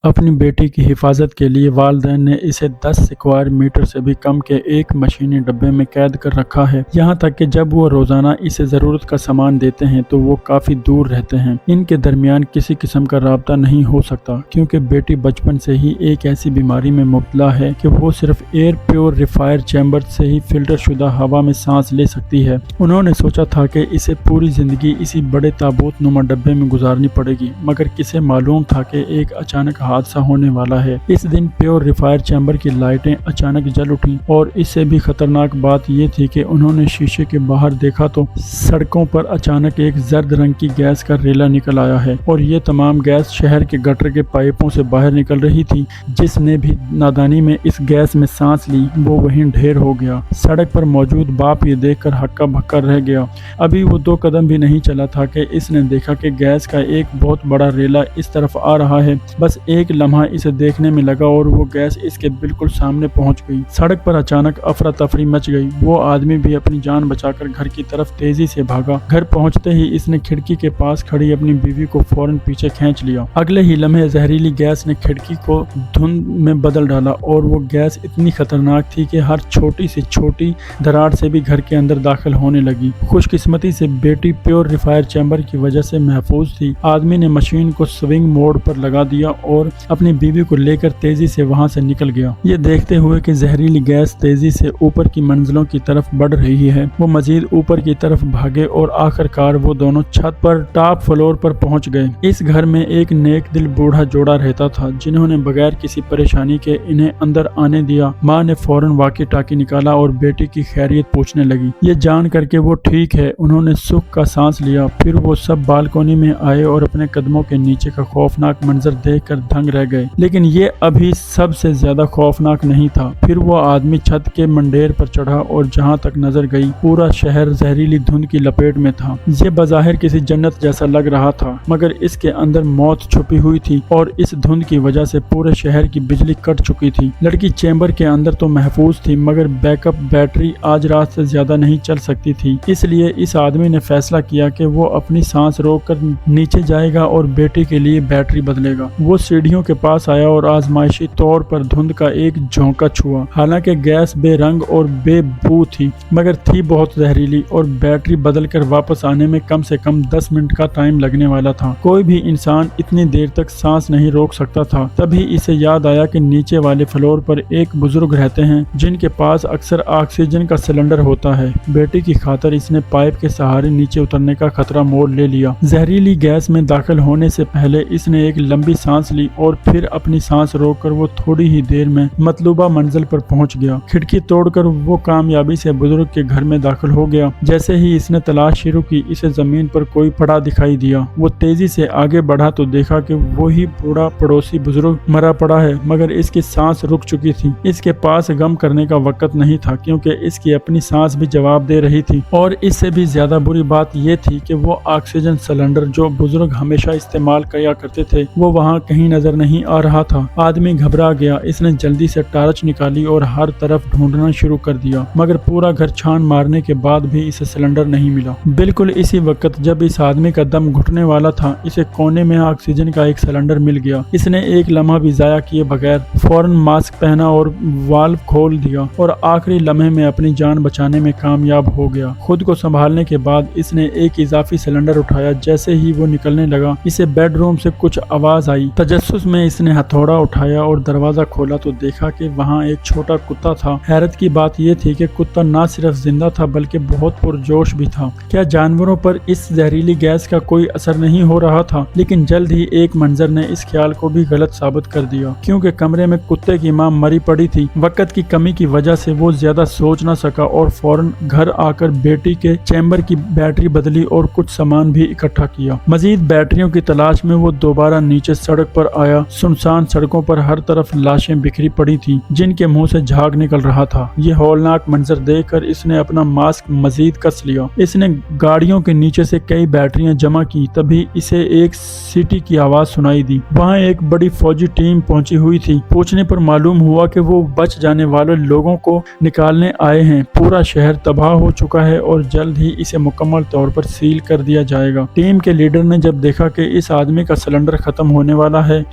اپنی بیٹی کی حفاظت کے لیے والدین نے اسے 10 اسکوائر میٹر سے بھی کم کے ایک مشینی ڈبے میں قید کر رکھا ہے، یہاں تک کہ جب وہ روزانہ اسے ضرورت کا سامان دیتے ہیں تو وہ کافی دور رہتے ہیں۔ ان کے درمیان کسی قسم کا رابطہ نہیں ہو سکتا کیونکہ بیٹی بچپن سے ہی ایک ایسی بیماری میں مبتلا ہے کہ وہ صرف ایئر پیوریفائر چیمبر سے ہی فلٹر شدہ ہوا میں سانس لے سکتی ہے۔ انہوں نے سوچا تھا کہ اسے پوری زندگی اسی بڑے تابوت نما ڈبے میں گزارنی پڑے گی، مگر کسے معلوم تھا کہ ایک اچانک حادثہ ہونے والا ہے۔ اس دن پیوریفائر چیمبر کی لائٹیں اچانک جل اٹھیں، اور اس سے بھی خطرناک بات یہ تھی کہ انہوں نے شیشے کے باہر دیکھا تو سڑکوں پر اچانک ایک زرد رنگ کی گیس کا ریلا نکل آیا ہے، اور یہ تمام گیس شہر کے گٹر کے پائپوں سے باہر نکل رہی تھی۔ جس نے بھی نادانی میں اس گیس میں سانس لی وہ وہیں ڈھیر ہو گیا۔ سڑک پر موجود باپ یہ دیکھ کر ہکا بھکا رہ گیا۔ ابھی وہ 2 قدم بھی نہیں چلا تھا کہ اس نے دیکھا کہ گیس کا ایک بہت بڑا ریلا اس طرف آ رہا ہے۔ بس ایک لمحہ اسے دیکھنے میں لگا اور وہ گیس اس کے بالکل سامنے پہنچ گئی۔ سڑک پر اچانک افراتفری مچ گئی۔ وہ آدمی بھی اپنی جان بچا کر گھر کی طرف تیزی سے بھاگا۔ گھر پہنچتے ہی اس نے کھڑکی کے پاس کھڑی اپنی بیوی کو فوراً پیچھے کھینچ لیا۔ اگلے ہی لمحے زہریلی گیس نے کھڑکی کو دھند میں بدل ڈالا، اور وہ گیس اتنی خطرناک تھی کہ ہر چھوٹی سے چھوٹی دراڑ سے بھی گھر کے اندر داخل ہونے لگی۔ خوش قسمتی سے بیٹی پیوریفائر چیمبر کی وجہ سے محفوظ تھی۔ آدمی نے مشین کو سوئنگ موڈ پر لگا دیا اور اپنی بیوی کو لے کر تیزی سے وہاں سے نکل گیا۔ یہ دیکھتے ہوئے کہ زہریلی گیس تیزی سے اوپر کی منزلوں کی طرف بڑھ رہی ہے، وہ مزید اوپر کی طرف بھاگے اور آخر کار وہ دونوں چھت پر ٹاپ فلور پر پہنچ گئے۔ اس گھر میں ایک نیک دل بوڑھا جوڑا رہتا تھا جنہوں نے بغیر کسی پریشانی کے انہیں اندر آنے دیا۔ ماں نے فوراً واقی ٹاکی نکالا اور بیٹی کی خیریت پوچھنے لگی۔ یہ جان کر کہ وہ ٹھیک ہے انہوں نے سکھ کا سانس لیا۔ پھر وہ سب بالکونی میں آئے اور اپنے قدموں کے نیچے کا خوفناک منظر دیکھ کر دنگ رہ گئے۔ لیکن یہ ابھی سب سے زیادہ خوفناک نہیں تھا۔ پھر وہ آدمی چھت کے منڈیر پر چڑھا اور جہاں تک نظر گئی پورا شہر زہریلی دھند کی لپیٹ میں تھا۔ یہ بظاہر کسی جنت جیسا لگ رہا تھا، مگر اس کے اندر موت چھپی ہوئی تھی، اور اس دھند کی وجہ سے پورے شہر کی بجلی کٹ چکی تھی۔ لڑکی چیمبر کے اندر تو محفوظ تھی، مگر بیک اپ بیٹری آج رات سے زیادہ نہیں چل سکتی تھی۔ اس لیے اس آدمی نے فیصلہ کیا کہ وہ اپنی سانس روک کر نیچے جائے گا اور بیٹی کے لیے بیٹری بدلے گا۔ وہ سیڑھیوں کے پاس آیا اور آزمائشی طور پر دھند کا ایک جھونکا چھوا۔ حالانکہ گیس بے رنگ اور بے بو تھی، مگر تھی بہت زہریلی، اور بیٹری بدل کر واپس آنے میں کم سے کم 10 منٹ کا ٹائم لگنے والا تھا۔ کوئی بھی انسان اتنی دیر تک سانس نہیں روک سکتا تھا۔ تبھی اسے یاد آیا کہ نیچے والے فلور پر ایک بزرگ رہتے ہیں جن کے پاس اکثر آکسیجن کا سلنڈر ہوتا ہے۔ بیٹی کی خاطر اس نے پائپ کے سہارے نیچے اترنے کا خطرہ مول لے لیا۔ زہریلی گیس میں داخل ہونے سے پہلے اس نے ایک لمبی سانس لی اور پھر اپنی سانس روک کر وہ تھوڑی ہی دیر میں مطلوبہ منزل پر پہنچ گیا۔ کھڑکی توڑ کر وہ کامیابی سے بزرگ کے گھر میں داخل ہو گیا۔ جیسے ہی اس نے تلاش شروع کی اسے زمین پر کوئی پڑا دکھائی دیا۔ وہ تیزی سے آگے بڑھا تو دیکھا کہ وہی بوڑھا پڑوسی بزرگ مرا پڑا ہے، مگر اس کی سانس رک چکی تھی۔ اس کے پاس غم کرنے کا وقت نہیں تھا کیونکہ اس کی اپنی سانس بھی جواب دے رہی تھی، اور اس سے بھی زیادہ بری بات یہ تھی کہ وہ آکسیجن سلنڈر جو بزرگ ہمیشہ استعمال کیا کرتے تھے وہ وہاں کہیں نظر نہیں آ رہا تھا۔ آدمی گھبرا گیا۔ اس نے جلدی سے ٹارچ نکالی اور ہر طرف ڈھونڈنا شروع کر دیا، مگر پورا گھر چھان مارنے کے بعد بھی اسے سلنڈر نہیں ملا۔ بالکل اسی وقت جب اس آدمی کا دم گھٹنے والا تھا اسے کونے میں آکسیجن کا ایک سلنڈر مل گیا۔ اس نے ایک لمحہ بھی ضائع کیے بغیر فوراً ماسک پہنا اور والو کھول دیا، اور آخری لمحے میں اپنی جان بچانے میں کامیاب ہو گیا۔ خود کو سنبھالنے کے بعد اس نے ایک اضافی سلنڈر اٹھایا۔ جیسے ہی وہ نکلنے لگا اسے بیڈ روم سے کچھ آواز آئی۔ تجسس میں اس نے ہتھوڑا اٹھایا اور دروازہ کھولا تو دیکھا کہ وہاں ایک چھوٹا کتا تھا۔ حیرت کی بات یہ تھی کہ کتا نہ صرف زندہ تھا بلکہ بہت پرجوش بھی تھا۔ کیا جانوروں پر اس زہریلی گیس کا کوئی اثر نہیں ہو رہا تھا؟ لیکن جلد ہی ایک منظر نے اس خیال کو بھی غلط ثابت کر دیا، کیونکہ کمرے میں کتے کی ماں مری پڑی تھی۔ وقت کی کمی کی وجہ سے وہ زیادہ سوچ نہ سکا اور فوراً گھر آ کر بیٹی کے چیمبر کی بیٹری بدلی اور کچھ سامان بھی اکٹھا کیا۔ مزید بیٹریوں کی تلاش میں وہ دوبارہ نیچے سڑک پر آیا۔ سنسان سڑکوں پر ہر طرف لاشیں بکھری پڑی تھیں جن کے منہ سے جھاگ نکل رہا تھا۔ یہ ہولناک منظر دیکھ کر اس نے اپنا ماسک مزید کس لیا۔ اس نے گاڑیوں کے نیچے سے کئی بیٹریاں جمع کی۔ تبھی اسے ایک سیٹی کی آواز سنائی دی۔ وہاں ایک بڑی فوجی ٹیم پہنچی ہوئی تھی۔ پوچھنے پر معلوم ہوا کہ وہ بچ جانے والے لوگوں کو نکالنے آئے ہیں۔ پورا شہر تباہ ہو چکا ہے اور جلد ہی اسے مکمل طور پر سیل کر دیا جائے گا۔ ٹیم کے لیڈر نے جب دیکھا کہ اس آدمی کا سلنڈر ختم ہونے والا ہے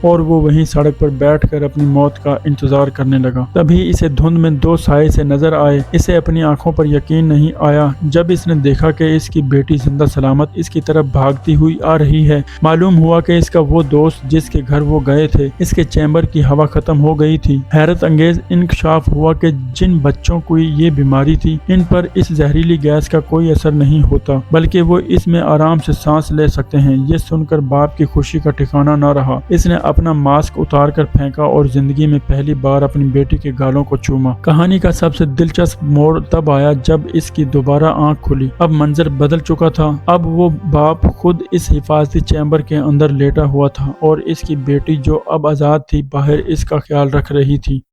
اور وہ وہیں سڑک پر بیٹھ کر اپنی موت کا انتظار کرنے لگا۔ تبھی اسے دھند میں دو سائے سے نظر آئے۔ اسے اپنی آنکھوں پر یقین نہیں آیا جب اس نے دیکھا کہ اس کی بیٹی زندہ سلامت اس کی طرف بھاگتی ہوئی آ رہی ہے۔ معلوم ہوا کہ اس کا وہ دوست جس کے گھر وہ گئے تھے اس کے چیمبر کی ہوا ختم ہو گئی تھی۔ حیرت انگیز انکشاف ہوا کہ جن بچوں کو یہ بیماری تھی ان پر اس زہریلی گیس کا کوئی اثر نہیں ہوتا بلکہ وہ اس میں آرام سے سانس لے سکتے ہیں۔ یہ سن کر باپ کی خوشی کا ٹھکانہ نہ رہا۔ اس نے اپنا ماسک اتار کر پھینکا اور زندگی میں پہلی بار اپنی بیٹی کے گالوں کو چوما۔ کہانی کا سب سے دلچسپ موڑ تب آیا جب اس کی دوبارہ آنکھ کھلی۔ اب منظر بدل چکا تھا۔ اب وہ باپ خود اس حفاظتی چیمبر کے اندر لیٹا ہوا تھا اور اس کی بیٹی جو اب آزاد تھی باہر اس کا خیال رکھ رہی تھی۔